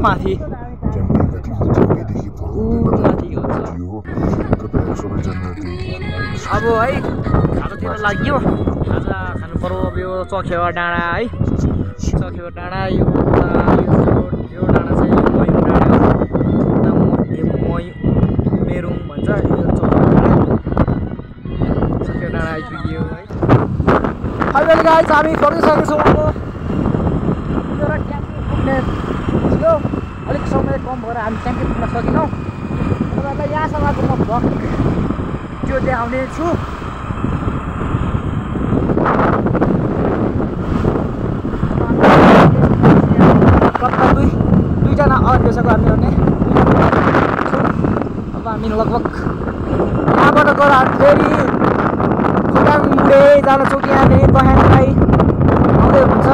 माथि अब है खाजातिर लाग्यो खाजा खानु पर्यो अब यो चखेवा डाँडा है चखेवा डाँडा यो डाँडा चाहिँ मयुङ डाँडा मेरुङ भन्छ यो चखेवा डाँडा आइपुग्यो है फाइनली गाइस हामी फर्किसकेको छौँ अब एउटा ट्याङ्की पुग्ने थियो अलिक समय कम भएर हामी ट्याङ्की पुग्न सकेनौँ तपाईँहरूलाई यहाँसम्मको म भ्लग त्यो देखाउने छु कता दुईजना अड्केसक्यो हामी भने अब हामी लगभग यहाँबाट गएर फेरि खोटाङ मुडे जाँदैछौँ त्यहाँदेखि दयाङराई आउँदै हुन्छ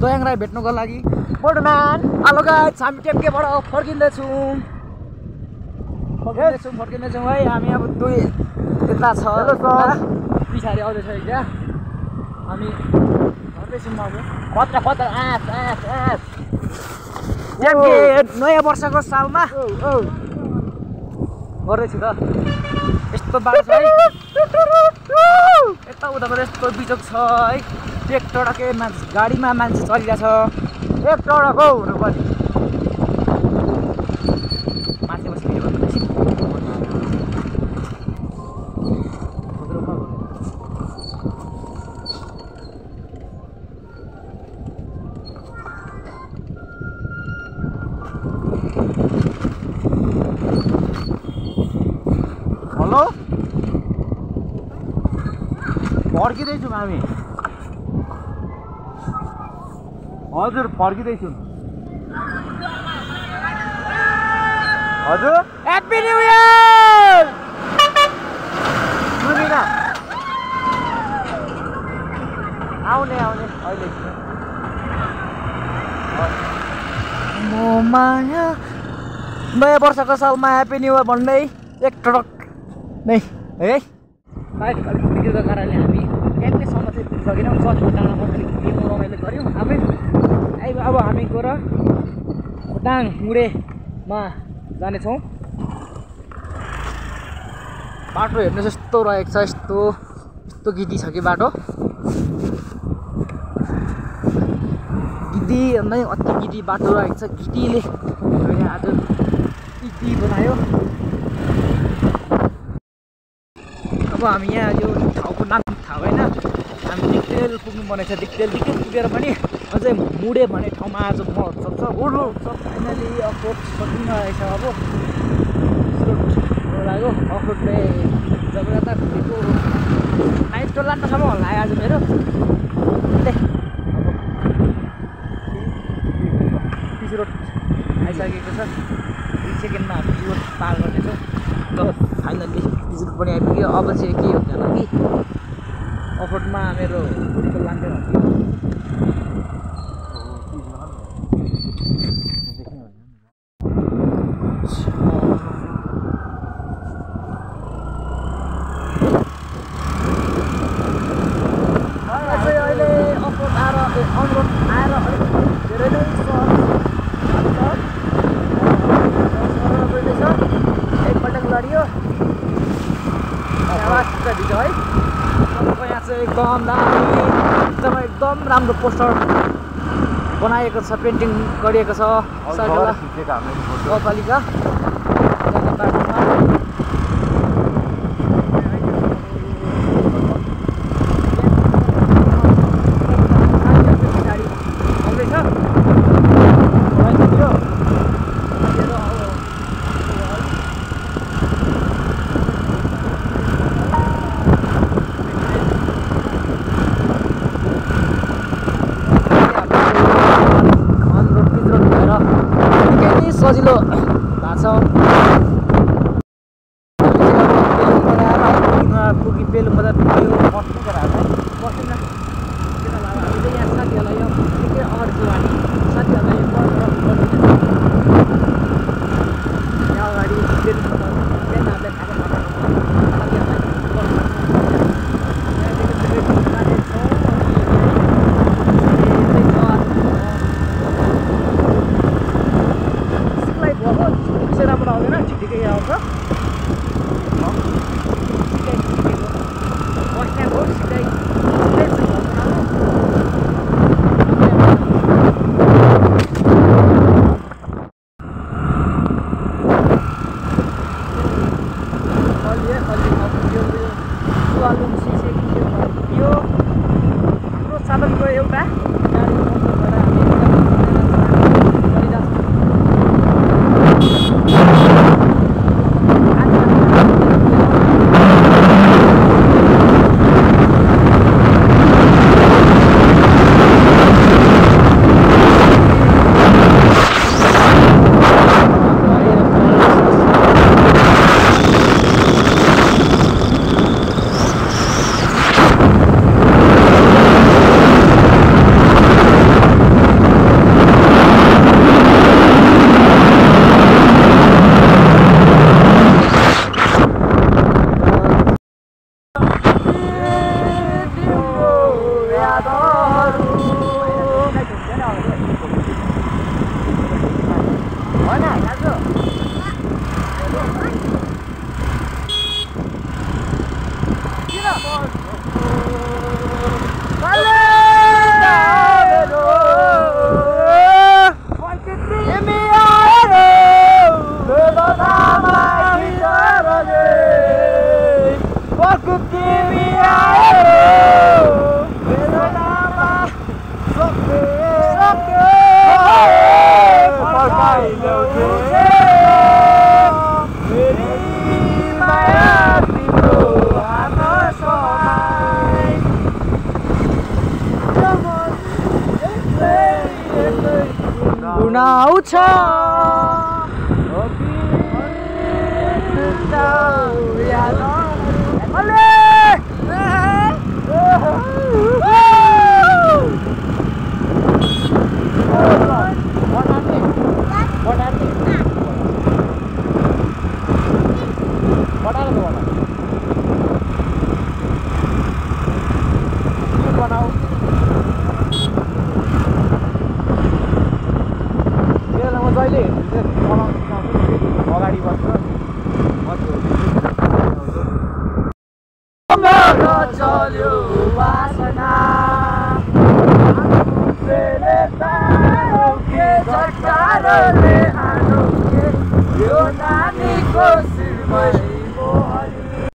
दयाङराई भेट्नुको लागि फोटोम्यान हेलो गाइस हामी टेम्केबाट फर्किँदैछौँ है हामी अब दुई यता छ पछाडि आउँदैछ क्या हामी झर्दैछौँ अब पत्र नयाँ वर्षको सालमा गर्दैछु त यस्तो बाटो छ है यता उताबाट यस्तो बिजोग छ है एक टडकै मान्छे गाडीमा मान्छे चलिरहेछ एक टडक हौ हुनु पनि माथि बसी भिडियो गर्दैछ हेलो फर्किँदैछौँ हामी हजुर फर्किँदैछौँ हजुर ह्याप्पी न्यू इयर सुनिन आउने अहिले म माया नयाँ वर्षको सालमा ह्याप्पी न्यू इयर भन्दै एक टडक नै है बाइक अलिक बिग्रेको कारणले हामी ट्याङ्केसम्म चाहिँ पुग्न सकेनौँ चखेवा डाँडामा अलिक रमाइलो गऱ्यौँ आफै अब हामी गएर खोटाङ मुडेमा जानेछौँ बाटो हेर्नुहोस् यस्तो रहेको छ यस्तो गिटी छ कि बाटो गिटी नै अति गिटी बाटो रहेको छ गिटीले आज गिटी बनायो अब हामी यहाँ यो ठाउँको नाम थाहा भएन हामी दिक्तेल पुग्नुपर्ने छ दिक्तेल पुगेर पनि अझै मुडे भन्ने ठाउँमा आज महोत्सव छ फाइनली अफरोड सकिन रहेछ अब लाग्यो अफरोडले जब यता घुमेको 9 टोलान्टोसम्म होला आज मेरो पिस रोड आइसकेको छ 2 सेकेन्डमा हामी रोड पार गर्नेछौँ ल फाइनली पिस रोड पनि आइपुग्यो अब चाहिँ के हुन्छ होला कि अफरोडमा मेरो भुँडीको लान्टे भन्थ्यो अहिले अफरोड आएर अनरोड आएर अलिक धेरै नै एकपल्ट लडियो आवाज भिडियो है यहाँ चाहिँ एकदम राम्रो पोस्टर बनाएको छ पेन्टिङ गरिएको छ गाउँपालिका सजिलो भएको छ पुगी बेलुङ बजार पुग्यो बस्नु बस्दैन किन हामीले यहाँ साथीहरूलाई यो निकै अगाडि छु हामी साथीहरूलाई यो यहाँ अगाडि बेलुङ बजार यो हाम्रो साधनको एउटा गाडी पङ्क्चर भएर आउँछ अगाडि बस्छ चल्यो वासना यो नानीको शिरमा